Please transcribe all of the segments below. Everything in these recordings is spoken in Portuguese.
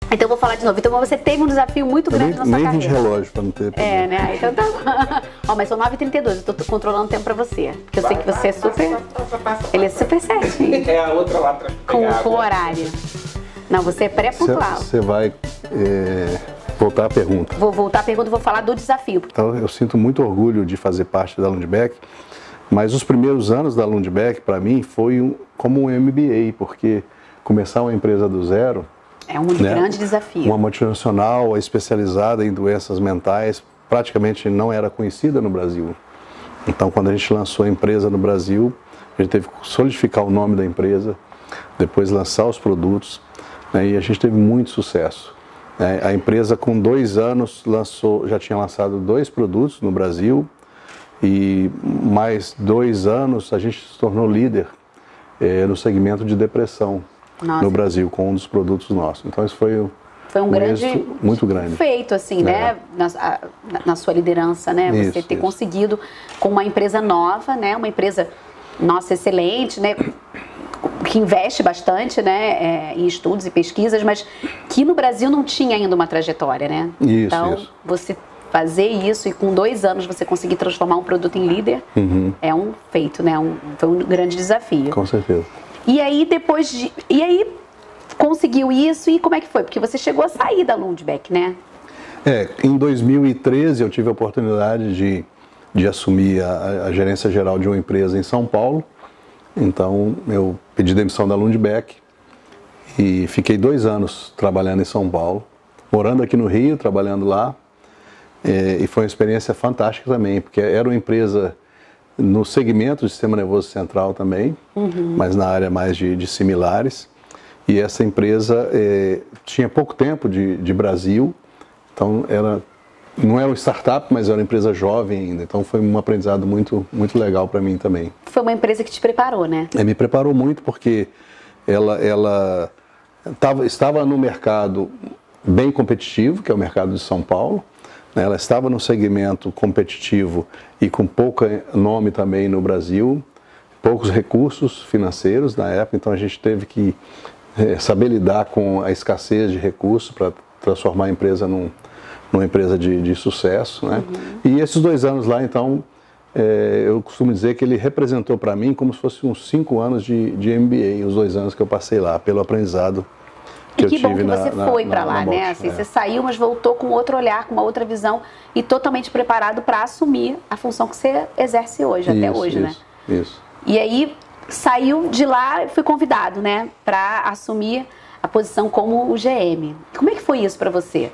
Então eu vou falar de novo. Então você teve um desafio muito grande na sua carreira. Nem de relógio para não ter problema. Né? Então tá. Ó, mas são 9h32, eu tô controlando o tempo pra você. Porque eu sei que você é super... Ele é super certinho. É a outra lá pra pegar com o horário. Não, você é pré-pontual. Você vai voltar à pergunta. Vou voltar à pergunta e vou falar do desafio. Então eu sinto muito orgulho de fazer parte da Lundbeck, mas os primeiros anos da Lundbeck, para mim, foi como um MBA, porque começar uma empresa do zero... É um grande desafio. Uma multinacional especializada em doenças mentais praticamente não era conhecida no Brasil. Então, quando a gente lançou a empresa no Brasil, a gente teve que solidificar o nome da empresa, depois lançar os produtos, né, e a gente teve muito sucesso. A empresa, com 2 anos, já tinha lançado 2 produtos no Brasil, e mais 2 anos a gente se tornou líder no segmento de depressão. Nossa. No Brasil, com um dos produtos nossos. Então, isso foi um grande, muito grande. Feito, assim, né? Na sua liderança, né? Você ter conseguido, com uma empresa nova, né? Uma empresa, nossa, excelente, né? Que investe bastante, né? Em estudos e pesquisas, mas que no Brasil não tinha ainda uma trajetória, né? Então, você fazer isso e com 2 anos você conseguir transformar um produto em líder, é um feito, né? Foi um grande desafio. Com certeza. E aí, conseguiu isso e como é que foi? Porque você chegou a sair da Lundbeck, né? Em 2013 eu tive a oportunidade de assumir a gerência geral de uma empresa em São Paulo. Então, eu pedi demissão da Lundbeck e fiquei 2 anos trabalhando em São Paulo, morando aqui no Rio, trabalhando lá. E foi uma experiência fantástica também, porque era uma empresa no segmento do sistema nervoso central também, mas na área mais de similares. E essa empresa tinha pouco tempo de Brasil, então não era uma startup, mas era uma empresa jovem ainda. Então foi um aprendizado muito, muito legal para mim também. Foi uma empresa que te preparou, né? Me preparou muito porque ela estava no mercado bem competitivo, que é o mercado de São Paulo. Ela estava num segmento competitivo e com pouco nome também no Brasil, poucos recursos financeiros na época, então a gente teve que saber lidar com a escassez de recursos para transformar a empresa numa empresa de sucesso, né? E esses 2 anos lá, então, eu costumo dizer que ele representou para mim como se fosse uns 5 anos de MBA, os 2 anos que eu passei lá, pelo aprendizado. E que bom que você foi para lá, né? Assim, você saiu, mas voltou com outro olhar, com uma outra visão e totalmente preparado para assumir a função que você exerce hoje, até hoje, né? Isso. E aí saiu de lá e foi convidado, né? Para assumir a posição como o GM. Como é que foi isso para você?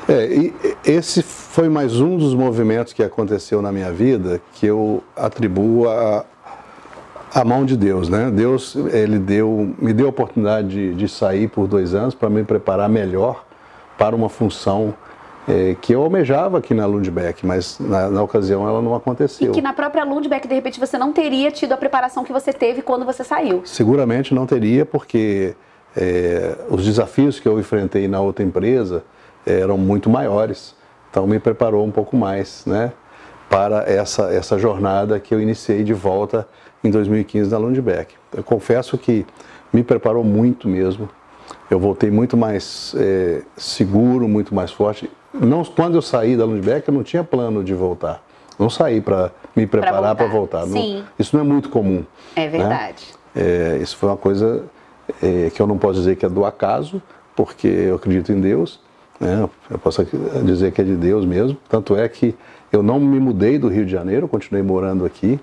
E esse foi mais um dos movimentos que aconteceu na minha vida que eu atribuo a mão de Deus, né? Deus, ele me deu a oportunidade de sair por 2 anos para me preparar melhor para uma função que eu almejava aqui na Lundbeck, mas na ocasião ela não aconteceu. E que na própria Lundbeck, de repente, você não teria tido a preparação que você teve quando você saiu. Seguramente não teria, porque os desafios que eu enfrentei na outra empresa eram muito maiores. Então me preparou um pouco mais, né, para essa jornada que eu iniciei de volta em 2015 na Lundbeck. Eu confesso que me preparou muito mesmo. Eu voltei muito mais seguro, muito mais forte. Quando eu saí da Lundbeck, eu não tinha plano de voltar. Não saí para me preparar para voltar. Sim. Isso não é muito comum. É verdade. Né? Isso foi uma coisa que eu não posso dizer que é do acaso, porque eu acredito em Deus. Né? Eu posso dizer que é de Deus mesmo. Tanto é que eu não me mudei do Rio de Janeiro, eu continuei morando aqui.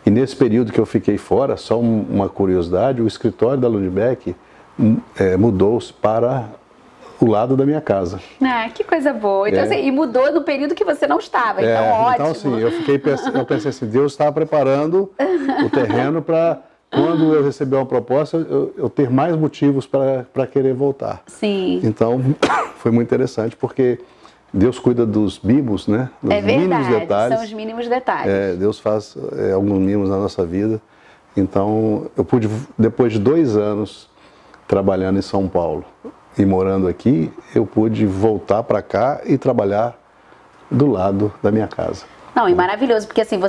E nesse período que eu fiquei fora, só uma curiosidade, o escritório da Lundbeck mudou-se para o lado da minha casa. Ah, que coisa boa. Então, assim, e mudou no período que você não estava, então ótimo. Então, assim, eu pensei assim, Deus estava preparando o terreno para, quando eu receber uma proposta, eu ter mais motivos para querer voltar. Sim. Então, foi muito interessante, porque Deus cuida dos mimos, né? Dos mínimos detalhes. São os mínimos detalhes. Deus faz alguns mimos na nossa vida. Então, eu pude, depois de 2 anos trabalhando em São Paulo e morando aqui, eu pude voltar para cá e trabalhar do lado da minha casa. Não, e maravilhoso, porque assim,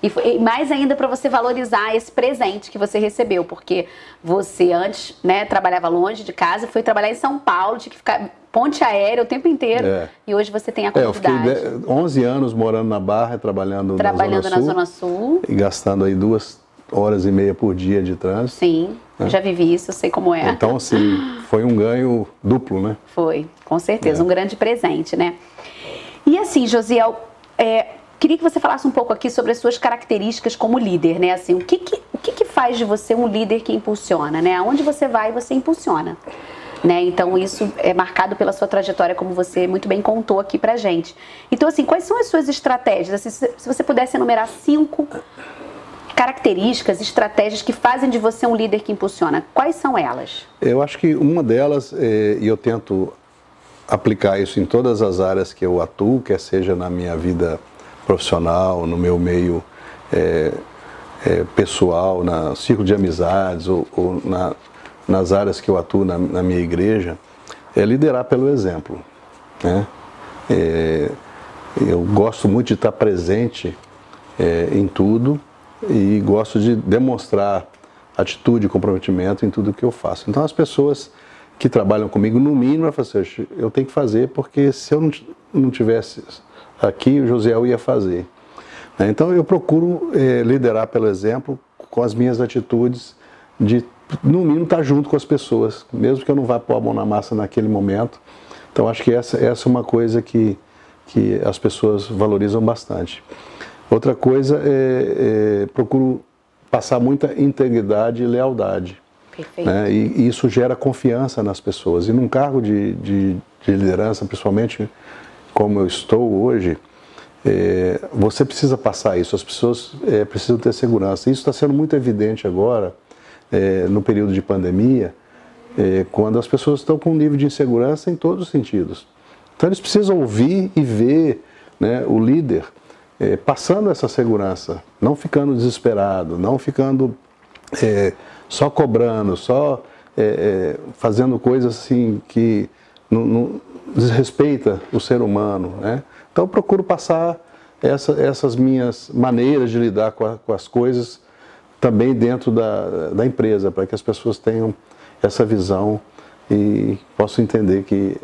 e mais ainda para você valorizar esse presente que você recebeu, porque você antes, né, trabalhava longe de casa, foi trabalhar em São Paulo, tinha que ficar ponte aérea o tempo inteiro, e hoje você tem a comodidade. Eu fiquei 11 anos morando na Barra, trabalhando na Zona Sul, e gastando aí 2 horas e meia por dia de trânsito. Sim, eu já vivi isso, eu sei como é. Então, assim, foi um ganho duplo, né? Foi, com certeza, um grande presente, né? E assim, Josiel, queria que você falasse um pouco aqui sobre as suas características como líder, né? Assim, o que faz de você um líder que impulsiona, né? Aonde você vai, você impulsiona, né? Então, isso é marcado pela sua trajetória, como você muito bem contou aqui pra gente. Então, assim, quais são as suas estratégias? Assim, se você pudesse enumerar 5 características, estratégias que fazem de você um líder que impulsiona, quais são elas? Eu acho que uma delas, e eu tento aplicar isso em todas as áreas que eu atuo, quer seja na minha vida profissional, no meu meio pessoal, no círculo de amizades ou nas áreas que eu atuo na minha igreja, é liderar pelo exemplo, né? Eu gosto muito de estar presente em tudo e gosto de demonstrar atitude e comprometimento em tudo que eu faço. Então as pessoas que trabalham comigo, no mínimo, eu falo assim, eu tenho que fazer, porque se eu não tivesse aqui, o Josiel ia fazer. Então eu procuro liderar pelo exemplo, com as minhas atitudes, de no mínimo estar junto com as pessoas, mesmo que eu não vá pôr a mão na massa naquele momento. Então acho que essa é uma coisa que as pessoas valorizam bastante. Outra coisa procuro passar muita integridade e lealdade. Perfeito. Né? E isso gera confiança nas pessoas. E num cargo de liderança, principalmente como eu estou hoje, você precisa passar isso. As pessoas precisam ter segurança. Isso está sendo muito evidente agora, no período de pandemia, quando as pessoas estão com um nível de insegurança em todos os sentidos. Então eles precisam ouvir e ver, né, o líder passando essa segurança, não ficando desesperado, não ficando só cobrando, só fazendo coisas assim que não desrespeita o ser humano, né? Então eu procuro passar essas minhas maneiras de lidar com as coisas também dentro da empresa, para que as pessoas tenham essa visão e possam entender que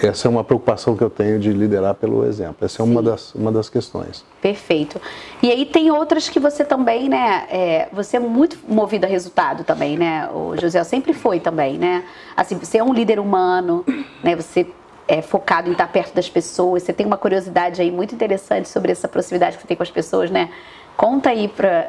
essa é uma preocupação que eu tenho de liderar pelo exemplo. Essa é uma das questões. Perfeito. E aí tem outras que você também, né, você é muito movido a resultado também, né, o Josiel sempre foi também, né, assim, você é um líder humano, né, você é focado em estar perto das pessoas, você tem uma curiosidade aí muito interessante sobre essa proximidade que você tem com as pessoas, né. Conta aí pra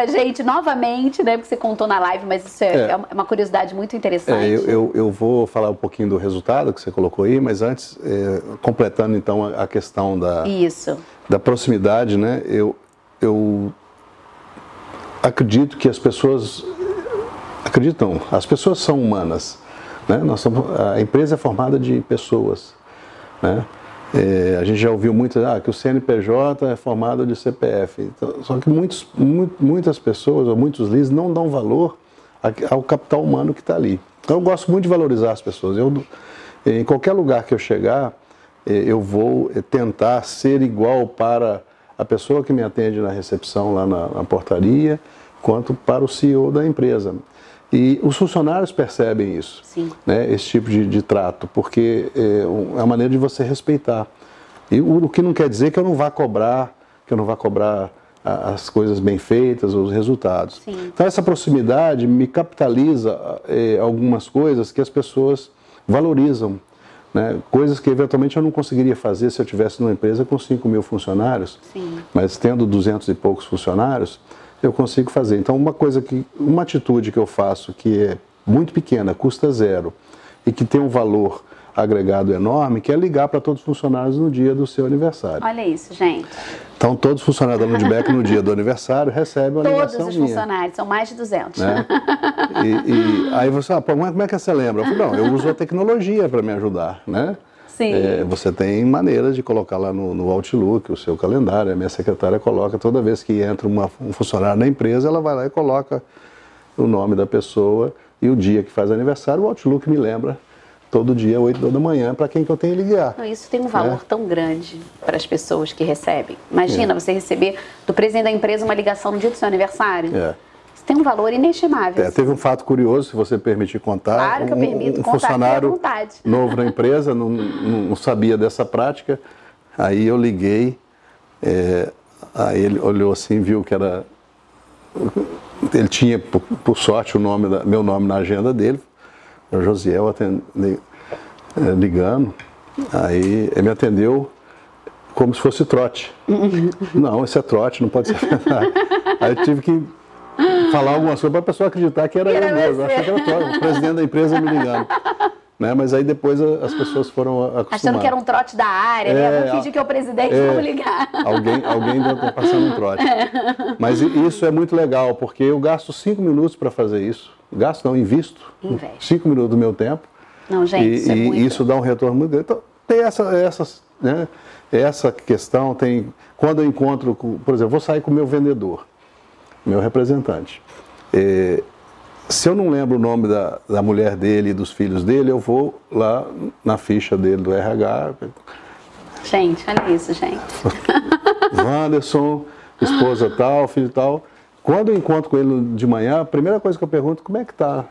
gente novamente, né? Porque você contou na live, mas isso é uma curiosidade muito interessante. Eu vou falar um pouquinho do resultado que você colocou aí, mas antes, completando então a questão da proximidade, né? Eu acredito que as pessoas são humanas, né? A empresa é formada de pessoas, né? A gente já ouviu muito que o CNPJ é formado de CPF. Então, só que muitas pessoas, ou muitos líderes, não dão valor ao capital humano que está ali. Então eu gosto muito de valorizar as pessoas. Em qualquer lugar que eu chegar, eu vou tentar ser igual para a pessoa que me atende na recepção, lá na portaria, quanto para o CEO da empresa. E os funcionários percebem isso, né, esse tipo de trato, porque é a maneira de você respeitar. E o que não quer dizer que eu não vá cobrar, as coisas bem feitas, os resultados. Sim. Então essa proximidade me capitaliza algumas coisas que as pessoas valorizam, né, coisas que eventualmente eu não conseguiria fazer se eu tivesse numa empresa com 5.000 funcionários, mas tendo 200 e poucos funcionários, eu consigo fazer. Então uma atitude que eu faço que é muito pequena, custa 0 e que tem um valor agregado enorme, que é ligar para todos os funcionários no dia do seu aniversário. Olha isso, gente. Então todos os funcionários da Lundbeck no dia do aniversário recebem uma ligação minha. Todos os funcionários, são mais de 200. Né? E aí você fala, como é que você lembra? Eu falo, não, eu uso a tecnologia para me ajudar, né? Sim. Você tem maneiras de colocar lá no Outlook o seu calendário. A minha secretária coloca, toda vez que entra um funcionário na empresa, ela vai lá e coloca o nome da pessoa e o dia que faz aniversário. O Outlook me lembra todo dia, 8 da manhã, para quem que eu tenho que ligar. Isso tem um valor tão grande para as pessoas que recebem. Imagina você receber do presidente da empresa uma ligação no dia do seu aniversário. Isso tem um valor inestimável. Teve um fato curioso, se você permitir contar. Claro que eu permito contar, funcionário à vontade. novo na empresa, não sabia dessa prática. Aí eu liguei, aí ele olhou assim, viu que era... Ele tinha, por sorte, meu nome na agenda dele. O Josiel ligando, aí ele me atendeu como se fosse trote. Não, isso é trote, não pode ser verdade. Aí eu tive que falar algumas coisas para a pessoa acreditar que era eu mesmo. Eu achei que era trote, o presidente da empresa me ligando. Né? Mas aí depois as pessoas foram acostumadas. Achando que era um trote da área, né? Vamos fingir que é o presidente, vamos ligar. Alguém deve estar passando um trote. Mas isso é muito legal, porque eu gasto 5 minutos para fazer isso. Gasto não, invisto 5 minutos do meu tempo. Não, gente, isso é muito... isso dá um retorno muito grande. Então, tem essa questão, quando eu encontro, por exemplo, vou sair com o meu vendedor, meu representante. Se eu não lembro o nome da mulher dele e dos filhos dele, eu vou lá na ficha dele do RH. Gente, olha isso, gente. Wanderson, esposa tal, filho tal. Quando eu encontro com ele de manhã, a primeira coisa que eu pergunto, como é que tá?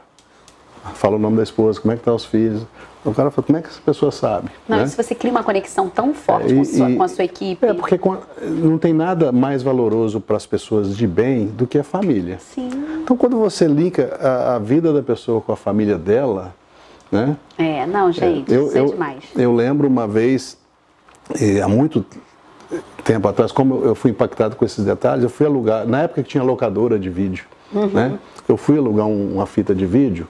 Fala o nome da esposa, como é que tá os filhos? O cara fala, como é que essa pessoa sabe? Não, se você cria uma conexão tão forte com a sua equipe... Porque não tem nada mais valoroso para as pessoas de bem do que a família. Sim. Então, quando você linka a vida da pessoa com a família dela, né? Não, gente, isso é demais. Eu lembro uma vez, há muito tempo atrás, como eu fui impactado com esses detalhes, eu fui alugar, na época que tinha locadora de vídeo, né? Eu fui alugar uma fita de vídeo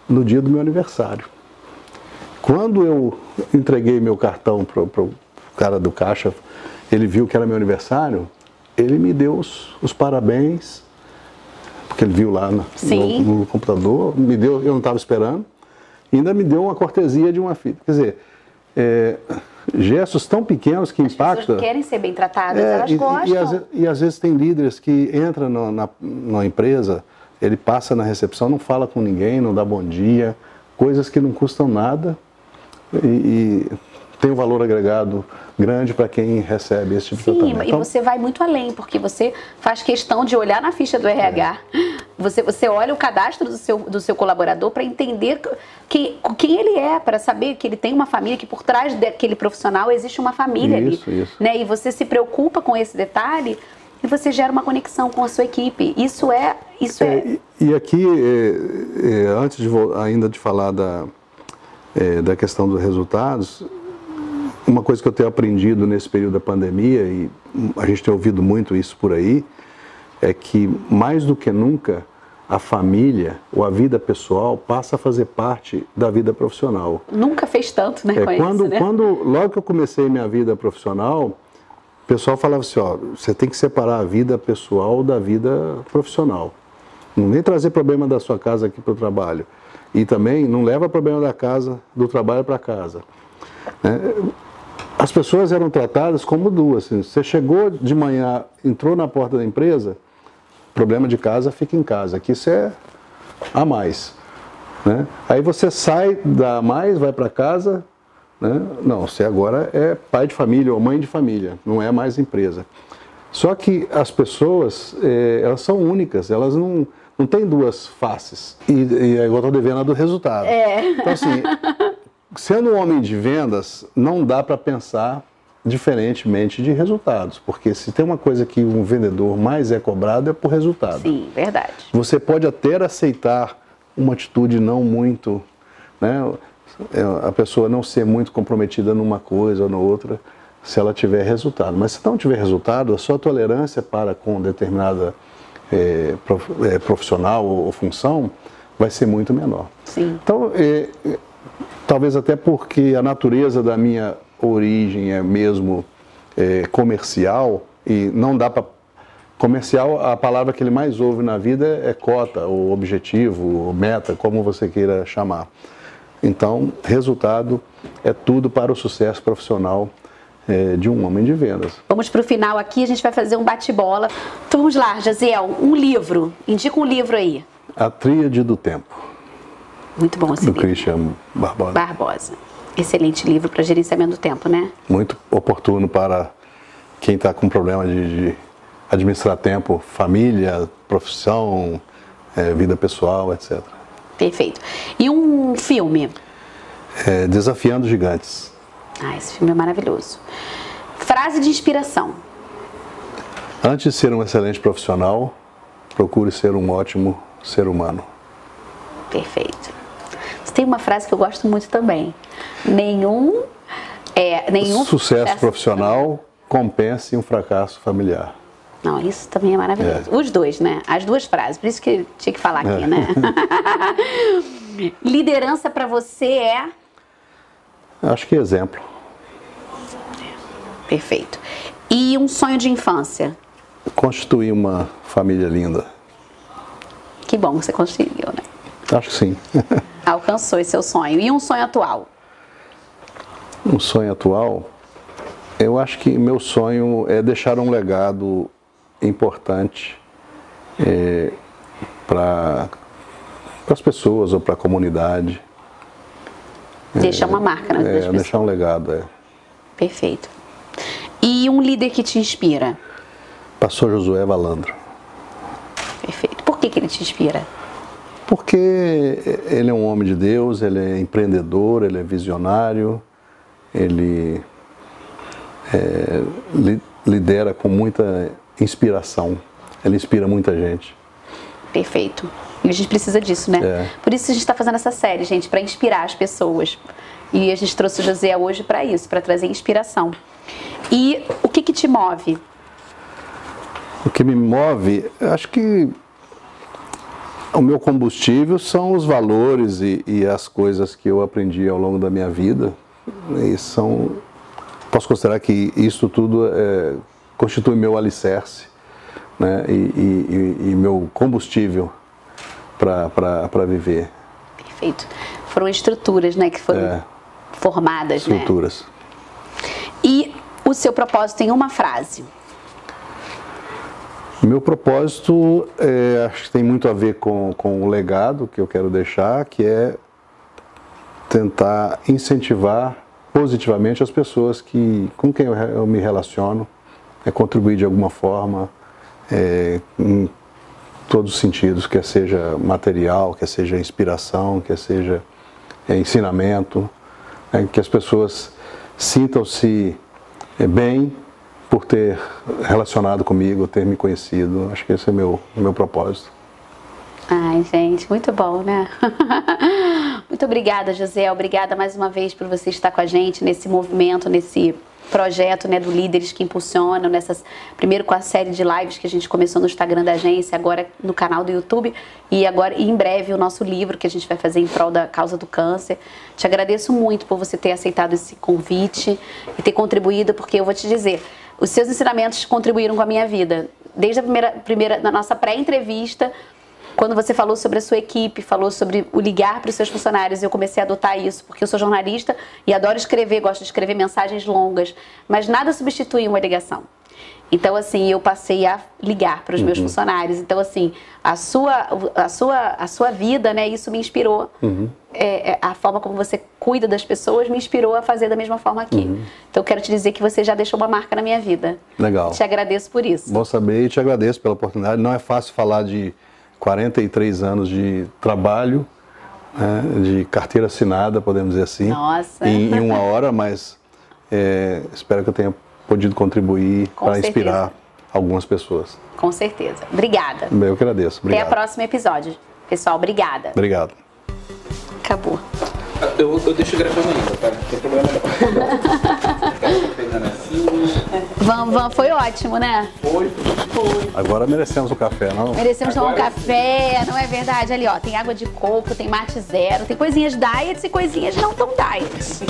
no dia do meu aniversário. Quando eu entreguei meu cartão para o cara do caixa, ele viu que era meu aniversário, ele me deu os parabéns, porque ele viu lá no computador, me deu, eu não estava esperando, e ainda me deu uma cortesia de uma fita. Quer dizer, gestos tão pequenos que impactam. As pessoas querem ser bem tratadas, elas gostam. E às vezes tem líderes que entram na empresa, ele passa na recepção, não fala com ninguém, não dá bom dia, coisas que não custam nada e tem um valor agregado grande para quem recebe esse tipo de tratamento. Sim, e você vai muito além, porque você faz questão de olhar na ficha do RH, você olha o cadastro do seu colaborador para entender quem ele é, para saber que ele tem uma família, que por trás daquele profissional existe uma família ali. Né? E você se preocupa com esse detalhe e você gera uma conexão com a sua equipe. Isso é... E aqui, antes ainda de falar da questão dos resultados, uma coisa que eu tenho aprendido nesse período da pandemia, e a gente tem ouvido muito isso por aí, é que mais do que nunca a família ou a vida pessoal passa a fazer parte da vida profissional. Nunca fez tanto, né? Logo que eu comecei minha vida profissional, o pessoal falava assim, você tem que separar a vida pessoal da vida profissional. Não vem trazer problema da sua casa aqui para o trabalho. E também não leva problema da casa, do trabalho para casa. As pessoas eram tratadas como duas. Assim, você chegou de manhã, entrou na porta da empresa, problema de casa fica em casa. Aqui isso é a mais. Né? Aí você sai da a mais, vai para casa. Né? Não, você agora é pai de família ou mãe de família, não é mais empresa. Só que as pessoas, elas são únicas, elas não têm duas faces. E eu estou devendo a do resultado. Então, assim, sendo um homem de vendas, não dá para pensar diferentemente de resultados. Porque se tem uma coisa que um vendedor mais é cobrado, é por resultado. Sim, verdade. Você pode até aceitar uma atitude não muito... Né, a pessoa não ser muito comprometida numa coisa ou na outra, se ela tiver resultado. Mas se não tiver resultado, a sua tolerância para com determinada profissional ou função vai ser muito menor. Sim. Então, talvez até porque a natureza da minha origem é mesmo comercial, e não dá para... Comercial, a palavra que ele mais ouve na vida é cota, ou objetivo, ou meta, como você queira chamar. Então, resultado é tudo para o sucesso profissional de um homem de vendas. Vamos para o final aqui, a gente vai fazer um bate-bola. Então vamos lá, Josiel, um livro. Indica um livro aí. A Tríade do Tempo. Muito bom esse do livro. Christian Barbosa. Excelente livro para gerenciamento do tempo, né? Muito oportuno para quem está com problema de administrar tempo, família, profissão, vida pessoal, etc. Perfeito. E um filme? Desafiando Gigantes. Esse filme é maravilhoso. Frase de inspiração. Antes de ser um excelente profissional, procure ser um ótimo ser humano. Perfeito. Tem uma frase que eu gosto muito também. Nenhum sucesso profissional compense um fracasso familiar. Não, isso também é maravilhoso. Os dois, né? As duas frases. Por isso que tinha que falar aqui, né? Liderança para você é? Acho que exemplo. Perfeito. E um sonho de infância? Constituir uma família linda. Que bom que você conseguiu, né? Acho que sim. Alcançou esse seu sonho. E um sonho atual? Um sonho atual? Eu acho que meu sonho é deixar um legado importante para as pessoas ou para a comunidade. Deixar uma marca nas pessoas. Deixar um legado, Perfeito. E um líder que te inspira? Pastor Josué Valandro. Perfeito. Por que ele te inspira? Porque ele é um homem de Deus, ele é empreendedor, ele é visionário, ele lidera com muita inspiração, ele inspira muita gente. Perfeito. E a gente precisa disso, né? Por isso a gente está fazendo essa série, gente, para inspirar as pessoas. E a gente trouxe o José hoje para isso, para trazer inspiração. E o que te move? O que me move, acho que o meu combustível são os valores e as coisas que eu aprendi ao longo da minha vida. E posso considerar que isso tudo constitui meu alicerce, né? E meu combustível para viver. Perfeito. Foram estruturas, né, que foram formadas, estruturas. Né? E o seu propósito em uma frase? Meu propósito acho que tem muito a ver com o legado que eu quero deixar, que é tentar incentivar positivamente as pessoas com quem eu me relaciono, contribuir de alguma forma em todos os sentidos, quer seja material, quer seja inspiração, quer seja ensinamento, que as pessoas sintam-se bem por ter relacionado comigo, ter me conhecido. Acho que esse é meu propósito. Ai, gente, muito bom, né? Muito obrigada, José. Obrigada mais uma vez por você estar com a gente nesse movimento, nesse projeto, né, do Líderes que Impulsionam, primeiro com a série de lives que a gente começou no Instagram da agência, agora no canal do YouTube e em breve o nosso livro que a gente vai fazer em prol da causa do câncer. Te agradeço muito por você ter aceitado esse convite e ter contribuído, porque eu vou te dizer, os seus ensinamentos contribuíram com a minha vida. Desde a na nossa pré-entrevista, quando você falou sobre a sua equipe, falou sobre o ligar para os seus funcionários, eu comecei a adotar isso, porque eu sou jornalista e adoro escrever, gosto de escrever mensagens longas, mas nada substitui uma ligação. Então, assim, eu passei a ligar para os meus funcionários. Então, assim, a sua vida, né, isso me inspirou. A forma como você cuida das pessoas me inspirou a fazer da mesma forma aqui. Então, eu quero te dizer que você já deixou uma marca na minha vida. Legal. Te agradeço por isso. Bom saber e te agradeço pela oportunidade. Não é fácil falar de 43 anos de trabalho, né, de carteira assinada, podemos dizer assim. Nossa. Em uma hora, mas espero que eu tenha podido contribuir para inspirar algumas pessoas. Com certeza. Obrigada. Eu que agradeço. Obrigado. Até o próximo episódio. Pessoal, obrigada. Obrigado. Acabou. Eu deixo gravando ainda, tá? Não tem problema não. Vamos, foi ótimo, né? Foi. Agora merecemos o café, não? Merecemos tomar um café, não é verdade? Ali, ó, tem água de coco, tem mate zero, tem coisinhas diet e coisinhas não tão diet.